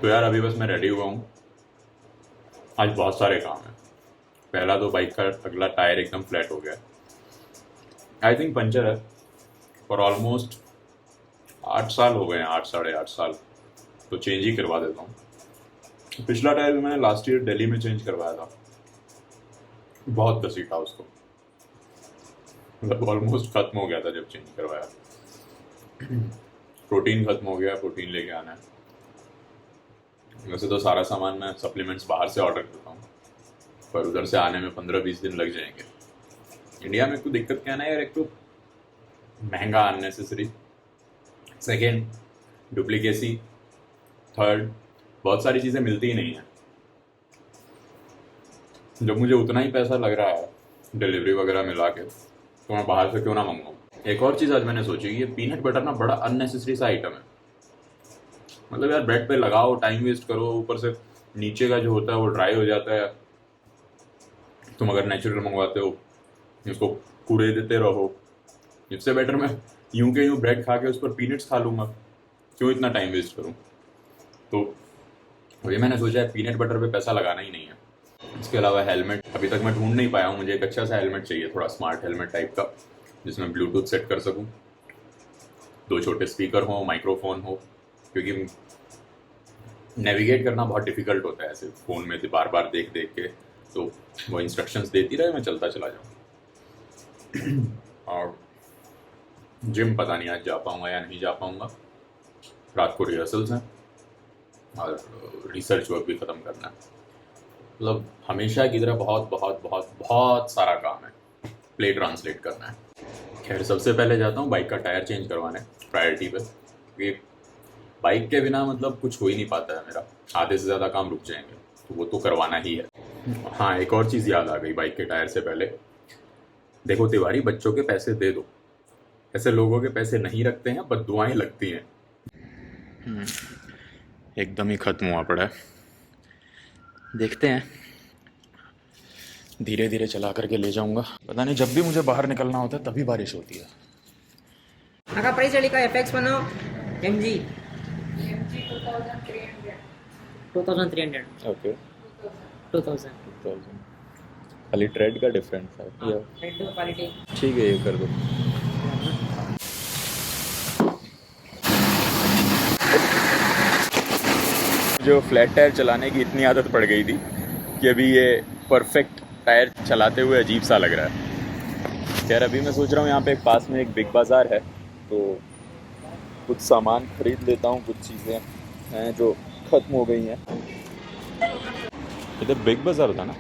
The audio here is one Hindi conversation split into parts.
तो यार अभी बस मैं रेडी हुआ हूँ। आज बहुत सारे काम हैं। पहला तो बाइक का अगला टायर एकदम फ्लैट हो गया। आई थिंक पंचर है। और ऑलमोस्ट 8 साल हो गए हैं, 8 साढ़े 8 साल। तो चेंज ही करवा देता हूँ। पिछला टायर भी मैंने लास्ट ईयर दिल्ली में चेंज करवाया था। बहुत घसीटा उसको, मतलब ऑलमोस्ट खत्म हो गया था जब चेंज करवाया। प्रोटीन खत्म हो गया, प्रोटीन लेके आना है। वैसे तो सारा सामान मैं सप्लीमेंट्स बाहर से ऑर्डर करता हूँ, पर उधर से आने में 15-20 दिन लग जाएंगे। इंडिया में तो दिक्कत क्या है ना यार, एक तो महंगा अननेसेसरी, सेकेंड डुप्लीकेसी, थर्ड बहुत सारी चीज़ें मिलती ही नहीं है। जब मुझे उतना ही पैसा लग रहा है डिलीवरी वगैरह मिला के, तो मैं बाहर से क्यों ना मंगाऊँ। एक और चीज़ आज मैंने सोची कि ये पीनट बटर ना बड़ा अननेसेसरी सा आइटम है। मतलब यार ब्रेड पे लगाओ, टाइम वेस्ट करो, ऊपर से नीचे का जो होता है वो ड्राई हो जाता है। तुम अगर नेचुरल मंगवाते हो, इसको कूड़े देते रहो। इससे बेटर मैं यूं के यूं ब्रेड खा के उस पर पीनट्स खा लूंगा। क्यों इतना टाइम वेस्ट करूं। तो वही मैंने सोचा है, पीनट बटर पे पैसा लगाना ही नहीं है। इसके अलावा हेलमेट अभी तक मैं ढूंढ नहीं पाया हूँ। मुझे एक अच्छा सा हेलमेट चाहिए, थोड़ा स्मार्ट हेलमेट टाइप का, जिसमें ब्लूटूथ सेट कर सकूँ, दो छोटे स्पीकर हो, माइक्रोफोन हो। क्योंकि नेविगेट करना बहुत डिफिकल्ट होता है ऐसे फ़ोन में बार बार देख देख के। तो वो इंस्ट्रक्शंस देती रहे, मैं चलता चला जाऊँ। और जिम पता नहीं आज जा पाऊँगा या नहीं जा पाऊँगा। रात को रिहर्सल्स हैं और रिसर्च वर्क भी ख़त्म करना है। मतलब हमेशा की तरह बहुत बहुत बहुत बहुत सारा काम है। प्ले ट्रांसलेट करना है। खैर सबसे पहले जाता हूँ बाइक का टायर चेंज करवाने, प्रायोरिटी पे, क्योंकि बाइक के बिना मतलब कुछ हो ही नहीं पाता है मेरा। आधे से ज़्यादा काम रुक जाएंगे, तो वो तो करवाना ही है। हाँ, एक और चीज़ याद आ गई बाइक के टायर से पहले। देखो तिवारी, बच्चों के पैसे दे दो। ऐसे लोगों के पैसे नहीं रखते हैं, बददुआएं लगती हैं। एकदम ही खत्म हुआ पड़ा है। देखते हैं, धीरे धीरे चला करके ले जाऊंगा। पता नहीं, जब भी मुझे बाहर निकलना होता है तभी बारिश होती है। Maka price ka FX mano MG 2300 okay. 2000 खाली ट्रेड का डिफरेंस है या हेड क्वालिटी ठीक है, ये कर दो। जो फ्लैट टायर चलाने की इतनी आदत पड़ गई थी कि अभी ये परफेक्ट टायर चलाते हुए अजीब सा लग रहा है। यार अभी मैं सोच रहा हूँ यहाँ पे पास में एक बिग बाज़ार है, तो कुछ सामान खरीद लेता हूँ। कुछ चीज़ें हैं जो ख़त्म हो गई हैं। इधर बिग बाज़ार था ना?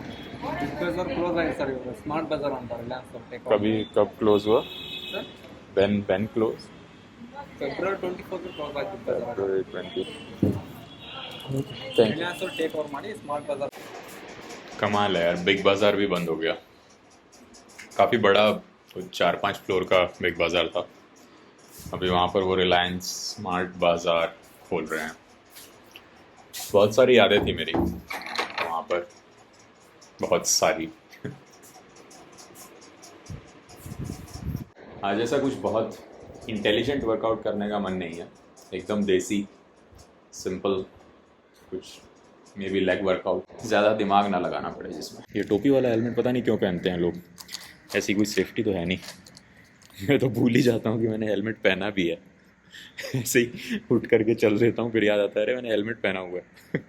बिग बाजार क्लोज आहे सर. स्मार्ट बाजार अंటారు రిలయన్స్ టేక్ कभी कब क्लोज हुआ? Sir when close? February 24 close ಆಗಿ Big Bazaar February 20। Thank you. Reliance take over ಮಾಡಿ ಸ್ಮಾರ್ಟ್ ಬಾजार. कमाल है यार, बिग बाज़ार भी बंद हो गया। काफ़ी बड़ा, 4-5 फ्लोर का बिग बाज़ार था। अभी वहाँ पर वो रिलायंस स्मार्ट बाज़ार खोल रहे हैं। बहुत सारी यादें थी मेरी वहाँ पर, बहुत सारी। आज ऐसा कुछ बहुत इंटेलिजेंट वर्कआउट करने का मन नहीं है। एकदम देसी सिंपल कुछ, मे बी लेग वर्कआउट, ज़्यादा दिमाग ना लगाना पड़े जिसमें। ये टोपी वाला हेलमेट पता नहीं क्यों पहनते हैं लोग, ऐसी कोई सेफ्टी तो है नहीं। मैं तो भूल ही जाता हूँ कि मैंने हेलमेट पहना भी है। ऐसे ही उठ करके चल देता हूँ, फिर याद आता है अरे मैंने हेलमेट पहना हुआ है।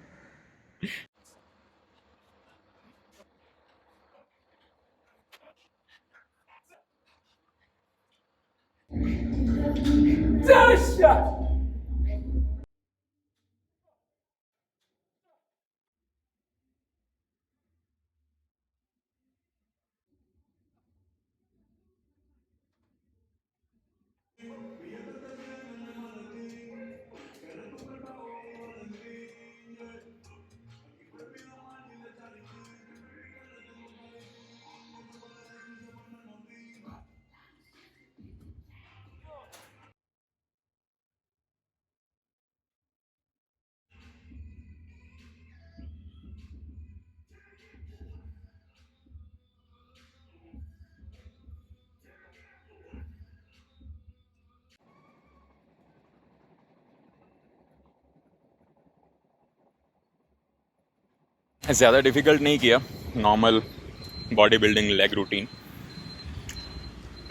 ज़्यादा डिफ़िकल्ट नहीं किया, normal body building leg routine.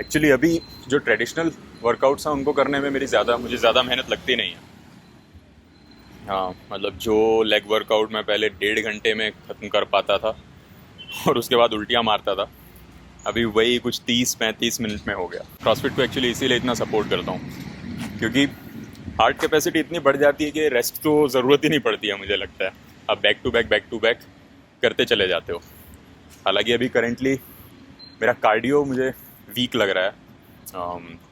Actually अभी जो ट्रेडिशनल वर्कआउट्स हैं उनको करने में मुझे ज़्यादा मेहनत लगती नहीं है। हाँ, मतलब जो लेग वर्कआउट मैं पहले 1.5 घंटे में ख़त्म कर पाता था और उसके बाद उल्टियाँ मारता था, अभी वही कुछ 30-35 मिनट में हो गया। क्रॉसफिट को एक्चुअली इसीलिए इतना सपोर्ट करता हूँ क्योंकि हार्ट कैपेसिटी इतनी बढ़ जाती है कि रेस्ट तो ज़रूरत ही नहीं पड़ती है, मुझे लगता है। आप बैक टू बैक करते चले जाते हो। हालांकि अभी करेंटली मेरा कार्डियो मुझे वीक लग रहा है,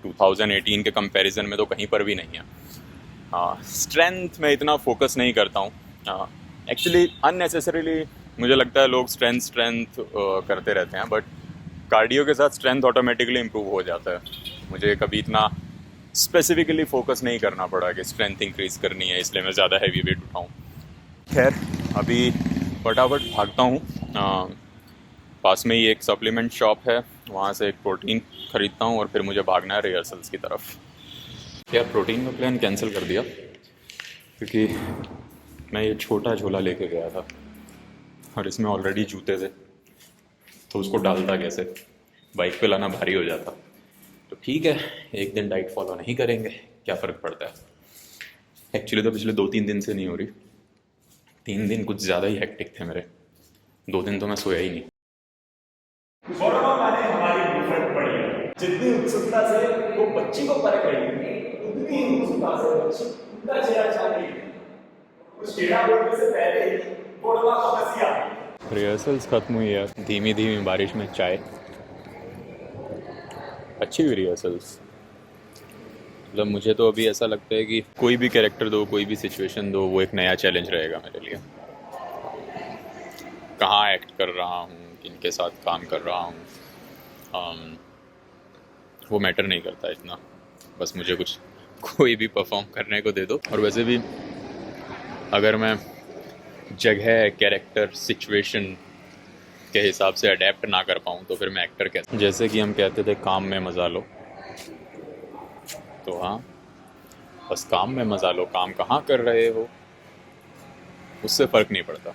2018 के कंपैरिजन में तो कहीं पर भी नहीं है। स्ट्रेंथ में इतना फोकस नहीं करता हूँ। एक्चुअली अननेसेसरीली मुझे लगता है लोग स्ट्रेंथ करते रहते हैं, बट कार्डियो के साथ स्ट्रेंथ ऑटोमेटिकली इम्प्रूव हो जाता है। मुझे कभी इतना स्पेसिफिकली फोकस नहीं करना पड़ा कि स्ट्रेंथ इंक्रीज़ करनी है इसलिए मैं ज़्यादा हैवी वेट उठाऊँ। खैर, अभी फटाफट भागता हूँ। पास में ही एक सप्लीमेंट शॉप है, वहाँ से एक प्रोटीन ख़रीदता हूँ और फिर मुझे भागना है रिहर्सल्स की तरफ। क्या प्रोटीन का प्लान कैंसिल कर दिया क्योंकि मैं ये छोटा झोला लेके गया था और इसमें ऑलरेडी जूते थे, तो उसको डालता कैसे, बाइक पे लाना भारी हो जाता। तो ठीक है, एक दिन डाइट फॉलो नहीं करेंगे, क्या फ़र्क पड़ता है। एक्चुअली तो पिछले 2-3 दिन से नहीं हो रही, 3 दिन कुछ ज़्यादा ही हेक्टिक थे मेरे, 2 दिन तो मैं सोया ही नहीं। हमारी फर्क पड़ी है। जितनी उत्सुकता से वो बच्ची को परख रही थी, उतनी ही उत्सुकता से बच्ची उनका चेहरा चाह रही थी। उस चेहरा बोलने से पहले ही बोलवा को हंसी आ गई। रिहर्सल्स ख़त्म हुई है, धीमी धीमी बारिश में चाय, अच्छी हुई रिहर्सल्स। मतलब मुझे तो अभी ऐसा लगता है कि कोई भी कैरेक्टर दो, कोई भी सिचुएशन दो, वो एक नया चैलेंज रहेगा मेरे लिए। कहाँ एक्ट कर रहा हूँ, किनके साथ काम कर रहा हूँ, वो मैटर नहीं करता इतना, बस मुझे कोई भी परफॉर्म करने को दे दो। और वैसे भी अगर मैं जगह, कैरेक्टर, सिचुएशन के हिसाब से अडेप्ट ना कर पाऊँ तो फिर मैं एक्टर कैसे। जैसे कि हम कहते थे काम में मज़ा लो, तो हाँ, बस काम में मज़ा लो। काम कहाँ कर रहे हो उससे फ़र्क नहीं पड़ता।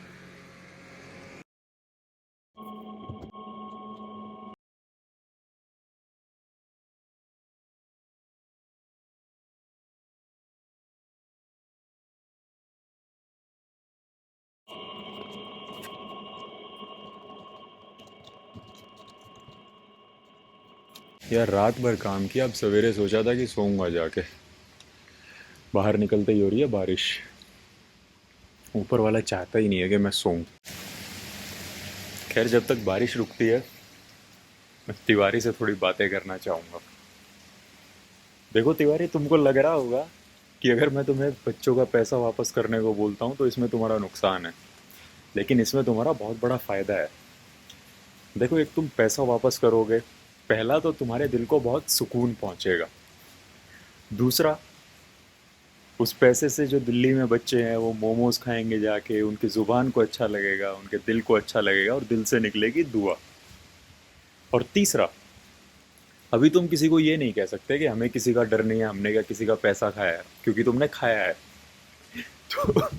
यार रात भर काम किया, अब सवेरे सोचा था कि सोऊंगा जाके, बाहर निकलते ही हो रही है बारिश। ऊपर वाला चाहता ही नहीं है कि मैं सोऊं। खैर, जब तक बारिश रुकती है मैं तिवारी से थोड़ी बातें करना चाहूँगा। देखो तिवारी, तुमको लग रहा होगा कि अगर मैं तुम्हें बच्चों का पैसा वापस करने को बोलता हूँ तो इसमें तुम्हारा नुकसान है, लेकिन इसमें तुम्हारा बहुत बड़ा फ़ायदा है। देखो, एक तुम पैसा वापस करोगे, पहला तो तुम्हारे दिल को बहुत सुकून पहुँचेगा। दूसरा, उस पैसे से जो दिल्ली में बच्चे हैं वो मोमोज़ खाएंगे जाके, उनकी ज़ुबान को अच्छा लगेगा, उनके दिल को अच्छा लगेगा और दिल से निकलेगी दुआ। और तीसरा, अभी तुम किसी को ये नहीं कह सकते कि हमें किसी का डर नहीं है, हमने क्या किसी का पैसा खाया है, क्योंकि तुमने खाया है। तो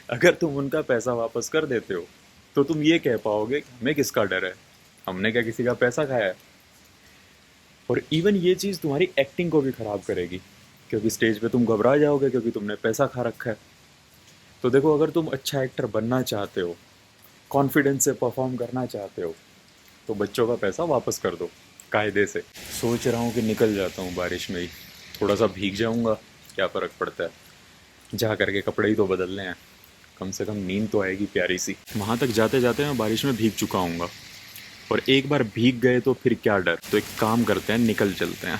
अगर तुम उनका पैसा वापस कर देते हो तो तुम ये कह पाओगे कि हमें किसका डर है, हमने क्या किसी का पैसा खाया है। और इवन ये चीज़ तुम्हारी एक्टिंग को भी ख़राब करेगी, क्योंकि स्टेज पे तुम घबरा जाओगे क्योंकि तुमने पैसा खा रखा है। तो देखो, अगर तुम अच्छा एक्टर बनना चाहते हो, कॉन्फिडेंस से परफॉर्म करना चाहते हो, तो बच्चों का पैसा वापस कर दो कायदे से। सोच रहा हूँ कि निकल जाता हूँ बारिश में ही, थोड़ा सा भीग जाऊँगा, क्या फ़र्क पड़ता है, जा करके कपड़े ही तो बदलने हैं, कम से कम नींद तो आएगी प्यारी सी। वहाँ तक जाते जाते मैं बारिश में भीग चुका हूँगा, और एक बार भीग गए तो फिर क्या डर। तो एक काम करते हैं, निकल चलते हैं।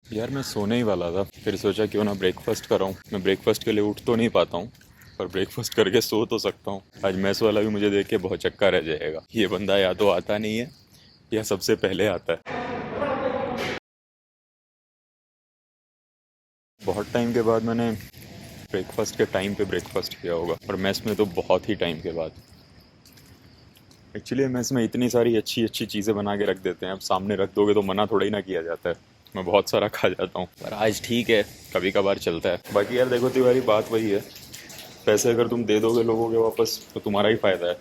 यार मैं सोने ही वाला था, फिर सोचा क्यों ना ब्रेकफास्ट कराऊँ। मैं ब्रेकफास्ट के लिए उठ तो नहीं पाता हूँ, पर ब्रेकफास्ट करके सो तो सकता हूँ। आज मैस वाला भी मुझे देख के बहुत चक्का रह जाएगा, ये बंदा या तो आता नहीं है या सबसे पहले आता है। बहुत टाइम के बाद मैंने ब्रेकफास्ट के टाइम पे ब्रेकफास्ट किया होगा, और मैस में तो बहुत ही टाइम के बाद। एक्चुअली मैस में इतनी सारी अच्छी अच्छी चीज़ें बना के रख देते हैं, अब सामने रख दोगे तो मना थोड़ा ही ना किया जाता है। मैं बहुत सारा खा जाता हूँ, पर आज ठीक है, कभी कभार चलता है। बाकी यार देखो तिवारी, बात वही है, पैसे अगर तुम दे दोगे लोगों के वापस तो तुम्हारा ही फ़ायदा है,